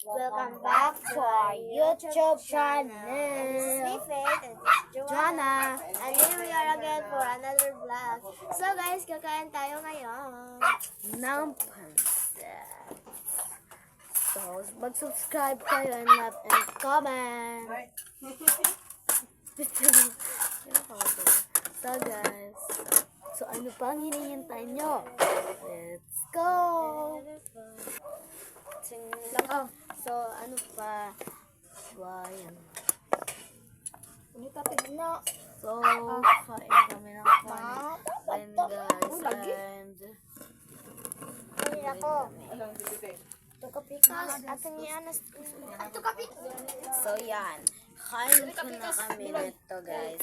Welcome back to our YouTube channel. This is me, Faith, and this is Joanna. And here we are again for another vlog. So guys, kakain tayo ngayon. ng pansit. So, mag-subscribe kayo and comment. So guys, so ano pang hinihintay nyo? Let's go! So ano pa? Ayan. So, kain kami ng kain guys and Ayun ako. Tukapikas. Ating ianas. so yan. Kain ko na kami nito guys.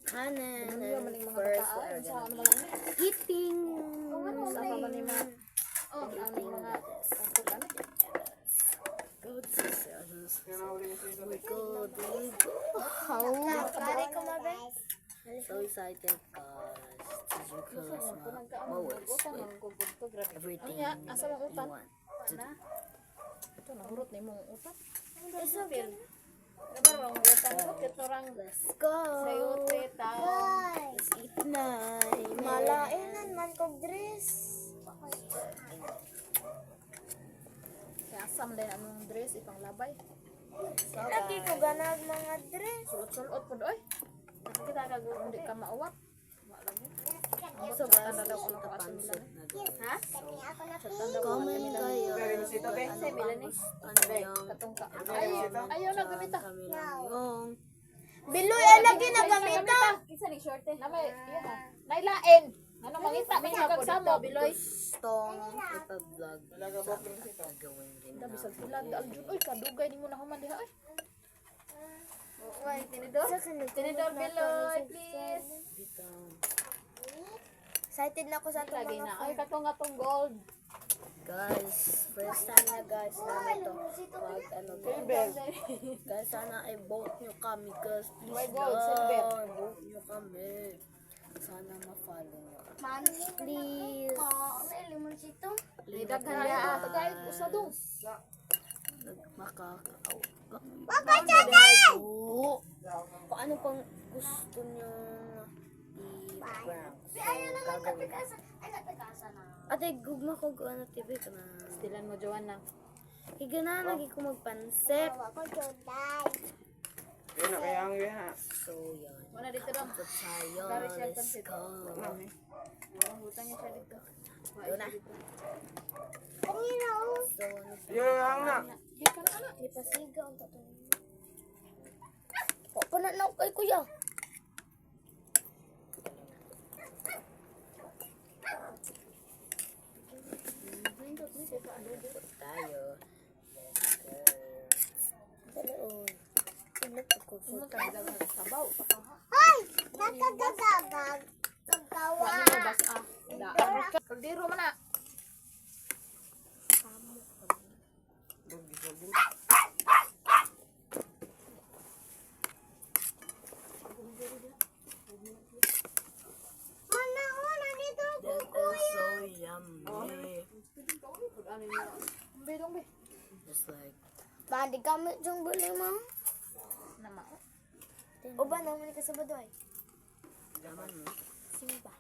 Kanin and first we're gonna be eating. Pare ko mabe. So excited because you close my words with everything you want to do. Ito, nahurot na yung utak. It's okay. Let's go! Let's eat na! Malainan man kog dress. Kaya asam din anong dress, ipang labay. Lagi ko ganag mga dress. Sulot-sulot po doy. Nakikita ka kung hindi ka mauwat. So, tanda daw kung nakapasa nila. Ha? Comment kayo. Katong ka. Ayaw na gamita. Kami lang yung Biloy ay lagi na gamita. Isa ni short eh. Namay, yan ha. Nailain. Ano mangita? May kagsamo, Biloy. gustong ipa-vlog sa gagawin din Dabi sa namin. sila. Aljun, oy, kadugay ni mo na human diha. Wait, tinidor? Tinidor, Biloy, please. Dito. Excited na ako sa itong Lagay mga na. Ay, katong atong gold. Guys, first time na guys namin to. Pag ano guys. Guys, sana i-vote nyo kami guys. Please May gold, silver. vote nyo kami. Sana ma-follow nyo. Man, Please. may limoncito. Lidaghan niya. Tagay, usadong. Makakaaw kami. Bakit siya Kung ano pang gusto nyo i-prank. So, gagawin. Ay, napikasa na. Ate, gugma ko ano TV ka na. Stilan mo, Joanna. Higana lagi ko magpansit. Ako, Joday. Yun na kaya ang yun ha. So, yan. Wala dito lang. Ito tayo. Dari siya Let's pansit. go. Hutang niya siya dito. Yun na. Kanina, oh. So, ano pa? Yun ang na. Di ka na anak. Ipasigaw ang tatong. Pananaw kay kuya. Tayo. Let's go. Dalaon. Tulog ako. Ano ka nagdaghan sa sabaw? Pakaha. Hoy! Nakagagagag. Pagkawa. Wala mo bas ah. Daan. Kaldero mo na. Mana, nandito ako. That is so yummy. Ano niya? Bedong be. Just like Badi kami yung buli mo. Nama. O ba, naman ka sa badoy? naman mo. Simba.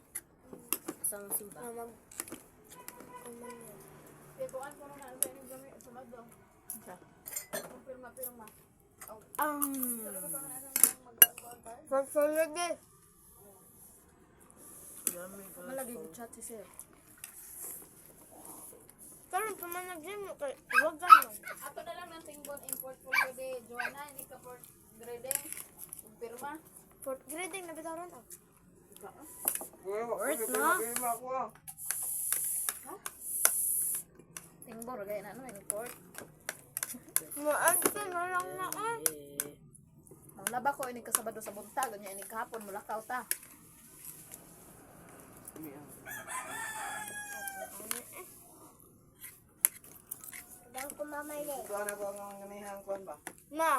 Isang simba. Mag... Aman yan. Betuan ko na sa inyong gamit sa madong. Pirma. Pagsulog eh. Yummy guys. Malagi ko chat si sir. Karon pa man nag-gym mo kay wag ganun. Ato na lang ng singbon import portfolio de Joanna, hindi ka port grading. Pirma. Fourth grading na bitaw ron ah. Worth na. Ako ah. Singbor gaya na no import. Maanto na lang na ah. Eh, Ang laba ko ini kasabado sa buntag, nya ini kahapon mulakaw ta. Daw ko mamay eh. Ito na ko ang ganihang kuwan ba? Ma,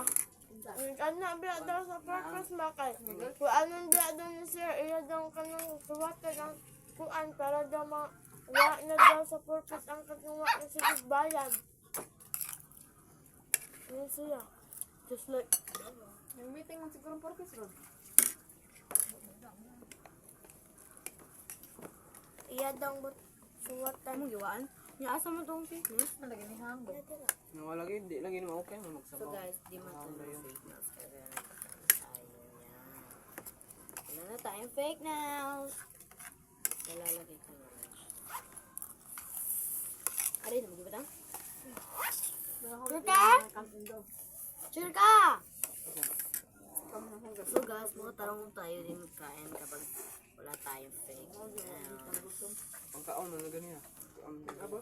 ano na biya daw sa purpose bakit? Kung anong biya daw ni sir, iya daw kanang suwatan ang kuan para daw wala na daw sa purpose ang katuwa ng sige bayan. siya. Just like, Yung meeting mo siguro 4 piece road. iya daw but suwatan. Anong giwaan? Niya asa mo tong fitness? Malagi ni hanggo. Nawala lagi, di lagi naman okay mo So magsabaw. guys, di man ito na fake nails. Kaya ayun yan. Wala na tayong fake nails. Nalalagay ko na lang. Aray, namagi ba ito? Sure ka? Sure ka? So guys, mga tarong tayo din magkain kapag wala tayong fake nails. Pangkaon na ganyan. Aba?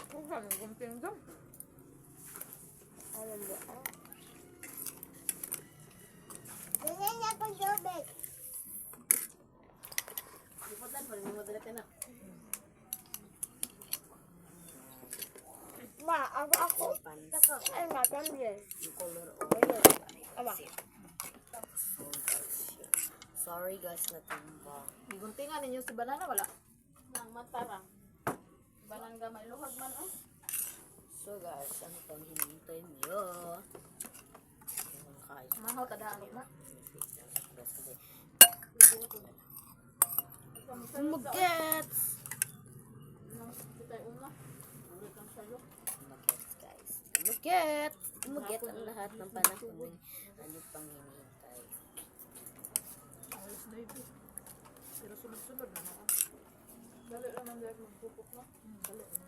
Kung saan yung kumping doon? Alam mo, ganyan niya pag tubig. Lipotan pa rin mo dala na. Ma, ako. Ay, matambye. Yung color Ama. Sorry guys, natumba. Giguntingan ninyo si banana wala. Nang matarang. Banang gamay luhag man oh. So guys, ano pang hinihintay niyo? Yung kain. Mahaw tadaan mo. Magets! Kita una. Ulit lang sa'yo. Magets guys. Magets! Maget ang lahat ng panahon ng ano pang hinihintay. Alis baby. Pero sunod-sunod na ako. Dali lang ang dahil magpupok na. Dali lang.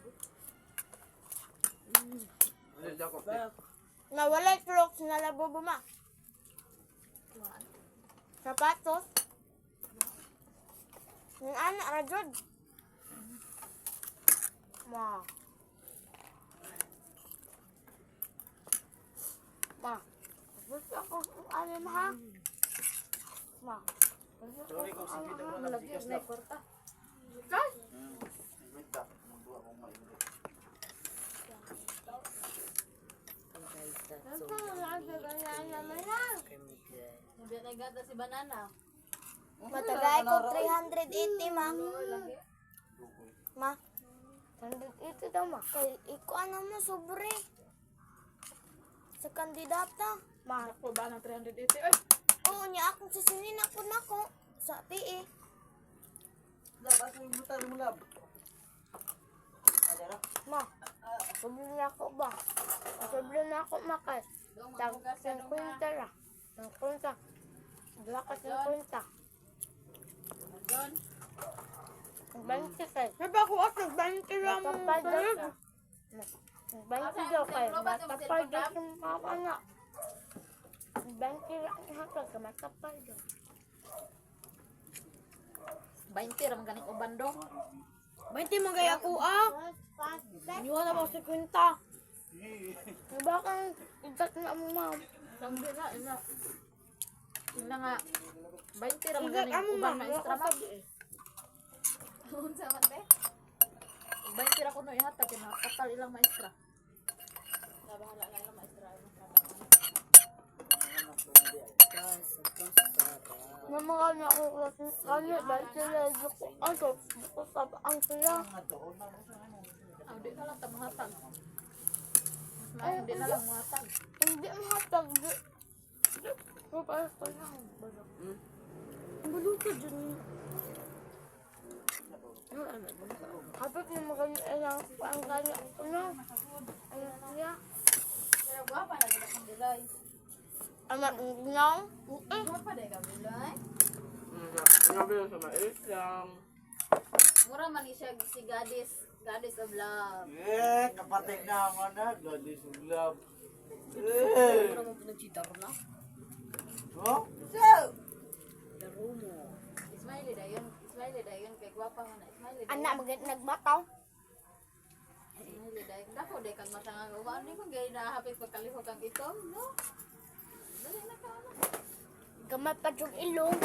Ano Jacob? Nawala yung crocs na labubo, ma. Tumaan. Sapatos. Yung anak, Rajod. Ma. Ma. Gusto ako kung alam, ha? Ma. Gusto ko Sorry kung kung sige alam, daw ha? na Malagi bigas na na. kwarta. Guys, Wait up, magduwa kong maindi. Guys, that's ano so ba ang yummy. ganyan naman lang? Creamy good. Nabiyan na gata si banana. Matagay ko 380, ma. Lagi. Ma. 180 daw, ma. Kay, ikuan mo, sobre. Sa kandidata. Ma. Ako ba ng 380? Ay! Oo, niya akong sisinin ako na ko. Sa PE. Lab, ako yung buta mo lab. Adara? Ma. Sobre na ako ba? Sobre na ako makas. Tag 50 ra. 50. Dala ka 50. John. 20 kay. Diba ako at 20 lang mo tulog? 20 daw kay. Matapal daw yung papa na. 20 lang hatag ka matapal daw. 20 ram ganing uban do. 20 mo gaya ko ah! Iniwan na mo 50. Diba kang ikat na mo, ma'am? Sambi na ina. Ina nga 20 ram Ikat ganing amo, uban ma'am. na extra ma. Unsa man be? 20 ra kuno ihatag kina kapal ilang maestra. Na bahala na ilang maestra ilang trabaho. Guys, sobrang sarap. Namaka niya ako kasi kanya dahil sila ko ano, ko sa ang sila. Ah, di na lang ta mahatag. Mas di na lang mahatag. Hindi mo hatag. Di ko pa ko lang. Balukod dyan. Kapag yung mga ilang ang kanya ko na. Ayun siya. Pero guwapa na gila kang dilay. Amat ng ginaw. Guwapa na ka dilay. Sinabi lang sa mais lang. Mura man ni siya si Goddess of Love. Kapatid na ako na. Gadi suglab. Ano mo pinag-cheater na? Oh? Laro mo. Smiley dayon kay guwapa man na Smiley. Anak nagmataw. Smiley dayon. Dako day kang matanga gawa ni ko gay na hapit pagkalihok kang itom, no? Dali na ka ano. Gamay pa yung ilong.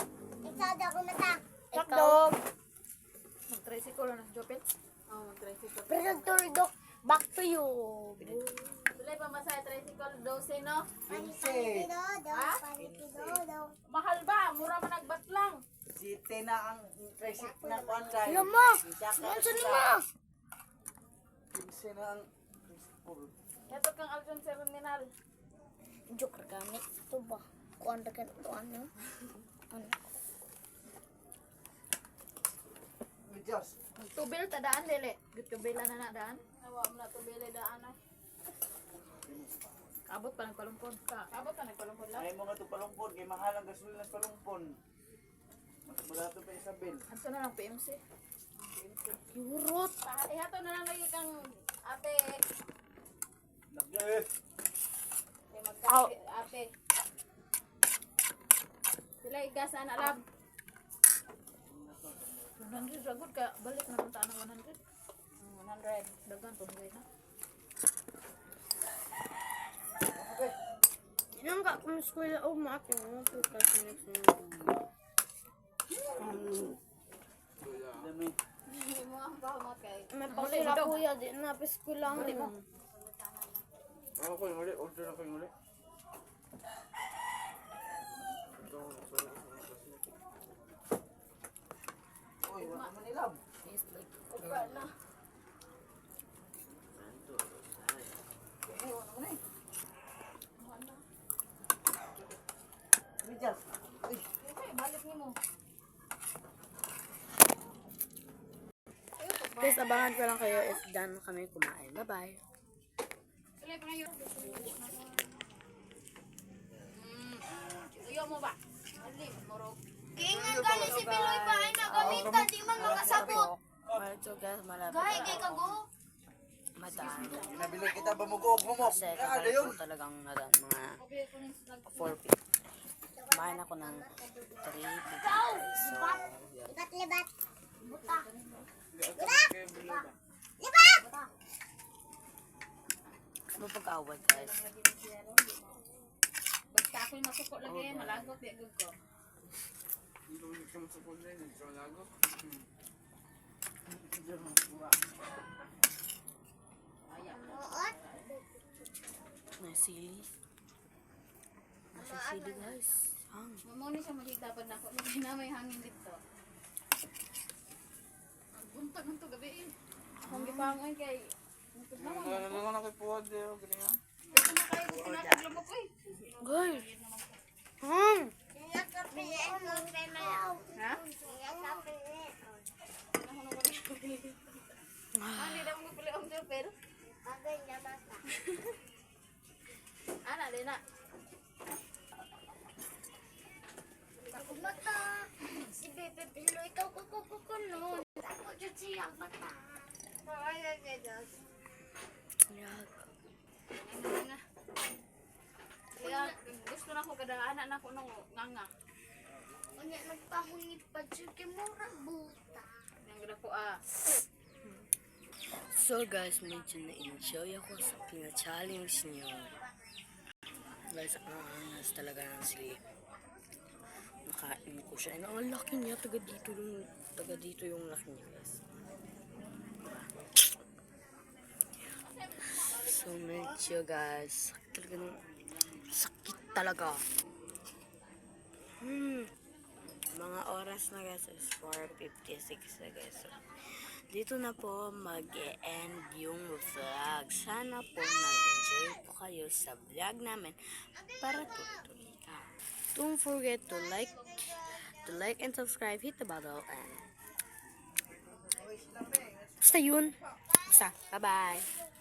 Isada ko na ta. Ikaw? Takdog. Mag-tricycle na Jopin. Oh, mag-tricycle. Presenturdok. Back to you. Dili pa masaya tricycle 12 no? Pinse. Ha? Mahal ba? tina ang resip na kuan guys. Alam mo! Isaka Nandiyan sila. mo! 15 na ang principal. Ito kang Aljon Terminal. Joke ra kami. Ito ba? Kuan ra kan ano? Ano? Diyos. Tubil ta daan dili. Gitubilan na daan. Nawa mo na tubili daan ay. Kabot pa nagpalumpon ka. Kabot pa nagpalumpon lang. Ay mga to palungpon kay mahal ang gasolina ng palungpon. Mas barato pa Isabel. Adto na lang PMC. Yurot! Ihato na lang lagi kang ate. Nagay. May magkasi ate. Sila igas na alam. 100 ragod ka. Balik na punta ng 100. 100. Dagan tunggoy na. Yan ka kung school o mati mo. Dami. Hindi mo ang pamot kay. May pasila kuya, di na piskulang. Ako ko yung uli. Order ako yung uli. Uy, wala naman ilab. Upa na. Diyos. Uy. Okay, balik ni mo. Guys, abangan ko lang kayo if done kami kumain. Bye-bye! Sila pa ngayon. Ayaw mo ba? Ali, morog. Kingan gani si Piloy pa ay nagamitan, di man makasabot. Alright, so guys, malapit Gahay na kay ako kago. madaan. Nabili kita ba humok? Kasi Ano kakalit yun? ko talagang nadaan mga Okay, kunin sa 4 feet. Kumain ako ng 3 feet. So, Libat-libat. Buta. ano pag-awad guys? basta ako'y masuko lagi, malagot di agad ko. May sili. Nasa sili guys. Hang. Mamuni siya magigdapan na ako. Lagi na may hangin dito. Ang buntag ng to gabi eh. Akong gipangon kay... Ano na kay Puwad eh. Ganyan. Ito na kayo, gusto na taglumok eh. Guys! Hang! Ha? Hindi na mo pala ang super. Ana, di na. Mata. Si Bebe Piloy, ikaw kukukukulon. Ako dyan siya, mata. Ayan niya dyan. Yag. Ano na. Kaya gusto na ko kada anak na ko nung nganga. Unya, nagpahungit pa dyan kay Mura Buta. Yang ganda ko ah. So guys, medyo na-enjoy ako sa pina-challenge niyo. Guys, ang angas talaga ng sleep. Nakain ko siya. And ang laki niya, taga dito yung laki niya guys. So medyo guys, sakit talaga. Mga oras na guys is 4:56 na guys. So, dito na po mag-e-end yung vlog. Sana po nag-enjoy po kayo sa vlog namin para tuloy-tuloy ka. Don't forget to like and subscribe, hit the bell and basta yun. Basta, bye-bye.